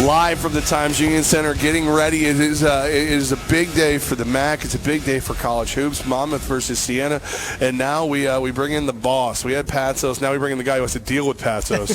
Live from the Times Union Center, getting ready. It is a big day for the MAC. It's a big day for college hoops. Monmouth versus Siena, and now we bring in the boss. We had Patsos. Now we bring in the guy who has to deal with Patsos.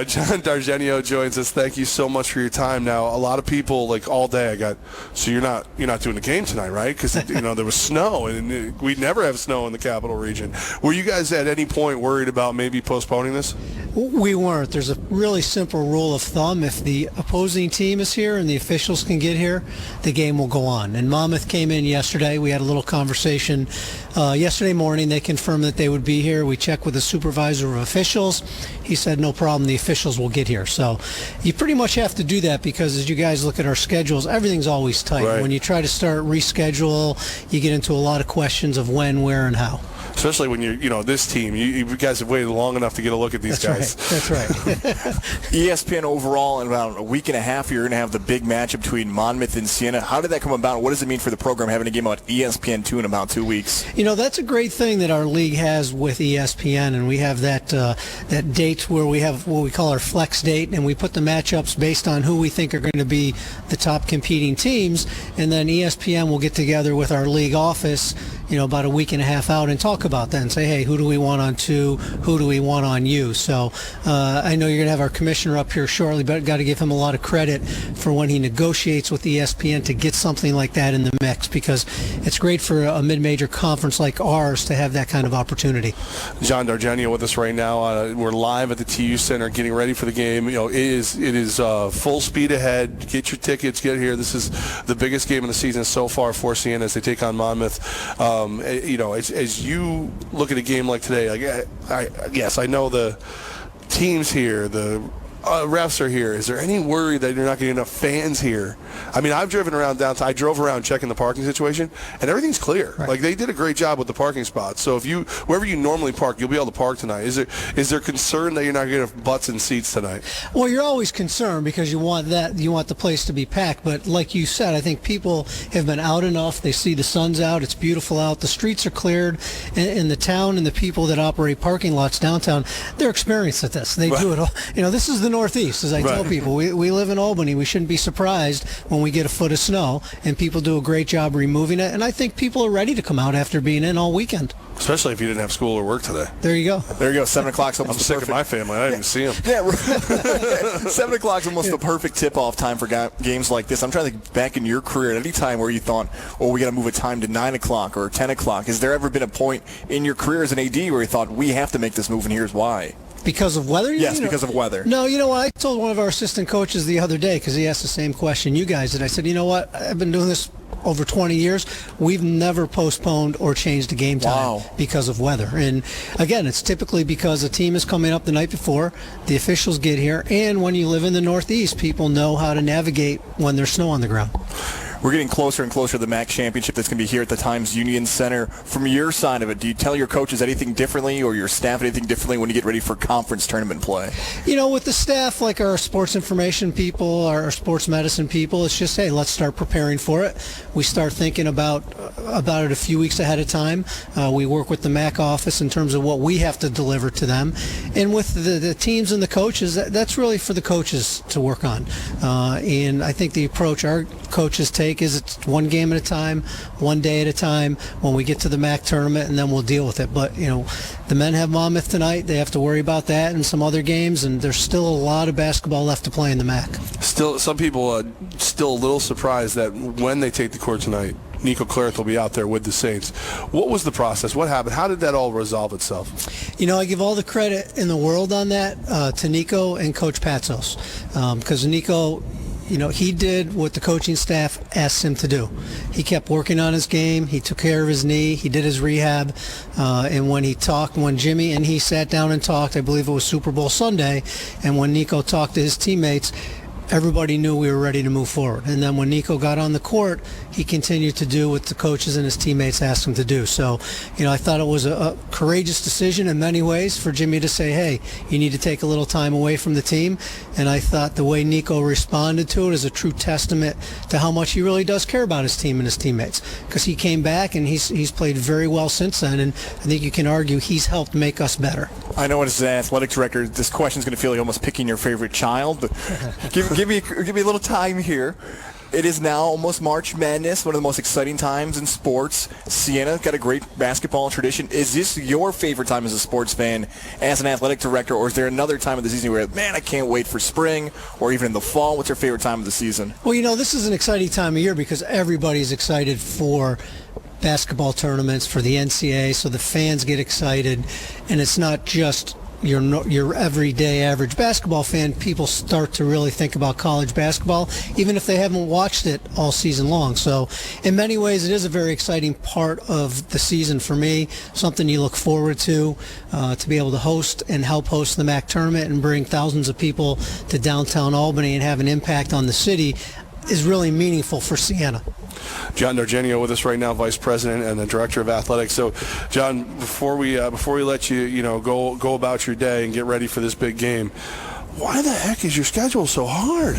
John Dargenio joins us. Thank you so much for your time. Now, a lot of people all day. So you're not doing the game tonight, right? Because there was snow, and we never have snow in the capital region. Were you guys at any point worried about maybe postponing this? We weren't. There's a really simple rule of thumb. If the opposing team is here and the officials can get here, the game will go on. And Monmouth came in yesterday. We had a little conversation yesterday morning. They confirmed that they would be here. We checked with the supervisor of officials. He said no problem, the officials will get here. So you pretty much have to do that because as you guys look at our schedules, everything's always tight. Right. When you try to start reschedule, you get into a lot of questions of when, where, and how. Especially when you're, this team, you guys have waited long enough to get a look at these guys. That's right. ESPN overall, in about a week and a half, you're going to have the big matchup between Monmouth and Siena. How did that come about? What does it mean for the program having a game on ESPN2 in about 2 weeks? That's a great thing that our league has with ESPN, and we have that date where we have what we call our flex date, and we put the matchups based on who we think are going to be the top competing teams, and then ESPN will get together with our league office about a week and a half out and talk about that and say, hey, who do we want on 2? Who do we want on you? So I know you're going to have our commissioner up here shortly, but got to give him a lot of credit for when he negotiates with ESPN to get something like that in the mix, because it's great for a mid-major conference like ours to have that kind of opportunity. John Dargenio with us right now. We're live at the TU Center getting ready for the game. It is full speed ahead. Get your tickets. Get here. This is the biggest game of the season so far for Siena as they take on Monmouth. As you look at a game like today, I know the teams here, the refs are here. Is there any worry that you're not getting enough fans here? I mean, I've driven around downtown. I drove around checking the parking situation, and everything's clear. Right. They did a great job with the parking spots. So wherever you normally park, you'll be able to park tonight. Is there concern that you're not getting enough butts and seats tonight? Well, you're always concerned because you want the place to be packed. But like you said, I think people have been out enough. They see the sun's out. It's beautiful out. The streets are cleared. And the town and the people that operate parking lots downtown, they're experienced at this. They do it all. This is the Northeast, as I tell people. We live in Albany. We shouldn't be surprised when we get a foot of snow, and people do a great job removing it. And I think people are ready to come out after being in all weekend. Especially if you didn't have school or work today. There you go. 7 o'clock's almost I'm sick of my family. I didn't even see them. Yeah, 7 o'clock's almost the perfect tip-off time for games like this. I'm trying to think back in your career at any time where you thought, we got to move a time to 9 o'clock or 10 o'clock. Has there ever been a point in your career as an AD where you thought, we have to make this move, and here's why? Because of weather? Yes, because of weather. No, I told one of our assistant coaches the other day, because he asked the same question you guys did. I said, you know what? I've been doing this over 20 years. We've never postponed or changed a game time because of weather. And again, it's typically because a team is coming up the night before, the officials get here, and when you live in the Northeast, people know how to navigate when there's snow on the ground. We're getting closer and closer to the MAC championship that's going to be here at the Times Union Center. From your side of it, do you tell your coaches anything differently or your staff anything differently when you get ready for conference tournament play? With the staff, like our sports information people, our sports medicine people, it's just, hey, let's start preparing for it. We start thinking about it a few weeks ahead of time. We work with the MAC office in terms of what we have to deliver to them. And with the teams and the coaches, that's really for the coaches to work on. And I think the approach our coaches take is it's one game at a time, one day at a time when we get to the MAC tournament, and then we'll deal with it. But, the men have Monmouth tonight. They have to worry about that and some other games, and there's still a lot of basketball left to play in the MAC. Still, some people are still a little surprised that when they take the court tonight, Nico Clarith will be out there with the Saints. What was the process? What happened? How did that all resolve itself? I give all the credit in the world on that to Nico and Coach Patsos, because Nico, he did what the coaching staff asked him to do. He kept working on his game. He took care of his knee. He did his rehab. And when Jimmy and he sat down and talked, I believe it was Super Bowl Sunday, and when Nico talked to his teammates, everybody knew we were ready to move forward. And then when Nico got on the court, he continued to do what the coaches and his teammates asked him to do. So, I thought it was a courageous decision in many ways for Jimmy to say, hey, you need to take a little time away from the team. And I thought the way Nico responded to it is a true testament to how much he really does care about his team and his teammates. Because he came back and he's played very well since then. And I think you can argue he's helped make us better. I know as an athletic director, this question's going to feel like almost picking your favorite child, but give me a little time here. It is now almost March Madness, one of the most exciting times in sports. Siena got a great basketball tradition. Is this your favorite time as a sports fan, as an athletic director, or is there another time of the season where, man, I can't wait for spring, or even in the fall? What's your favorite time of the season? Well, this is an exciting time of year because everybody's excited for basketball tournaments, for the NCAA, so the fans get excited, and it's not just your everyday average basketball fan. People start to really think about college basketball, even if they haven't watched it all season long. So in many ways, it is a very exciting part of the season for me, something you look forward to be able to host and help host the MAC tournament and bring thousands of people to downtown Albany and have an impact on the city is really meaningful for Siena. John Dargenio with us right now, Vice President and the Director of Athletics. So, John, before we let you go about your day and get ready for this big game, why the heck is your schedule so hard?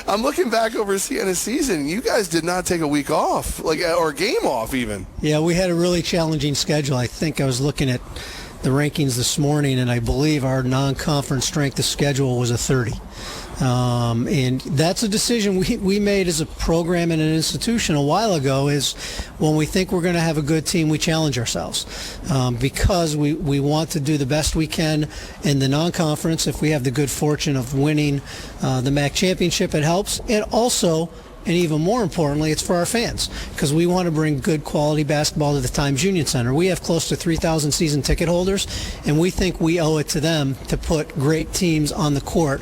I'm looking back over Siena's season. You guys did not take a week off, or a game off even. Yeah, we had a really challenging schedule. I think I was looking at the rankings this morning, and I believe our non-conference strength of schedule was a 30. And that's a decision we made as a program and an institution a while ago, is when we think we're going to have a good team, we challenge ourselves because we want to do the best we can in the non-conference. If we have the good fortune of winning the MAC championship, it helps. And also, and even more importantly, it's for our fans, because we want to bring good quality basketball to the Times Union Center. We have close to 3,000 season ticket holders, and we think we owe it to them to put great teams on the court.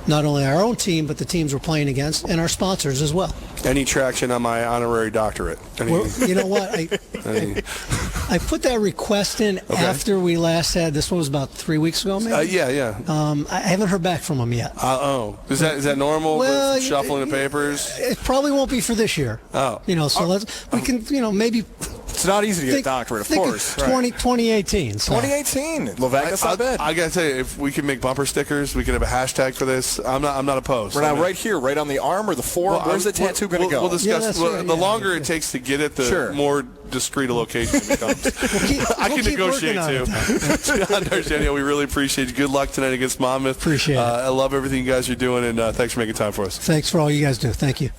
Not only our own team, but the teams we're playing against and our sponsors as well. Any traction on my honorary doctorate? Well, you know what? I put that request in after we last had, this one was about 3 weeks ago, maybe? Yeah. I haven't heard back from them yet. Is that normal? Well, with shuffling the papers? It probably won't be for this year. Oh. We can, maybe... It's not easy to get a doctorate, of course. 2018. So. 2018. Levack, that's not bad. I got to tell you, if we can make bumper stickers, we can have a hashtag for this. I'm not opposed. We're now right here, right on the arm or the forearm. Where's the tattoo going to go? We'll discuss. Yeah, the longer it takes to get it, the more discreet a location it becomes. I can negotiate too. John Dargenio, we really appreciate you. Good luck tonight against Monmouth. Appreciate it. I love everything you guys are doing, and thanks for making time for us. Thanks for all you guys do. Thank you.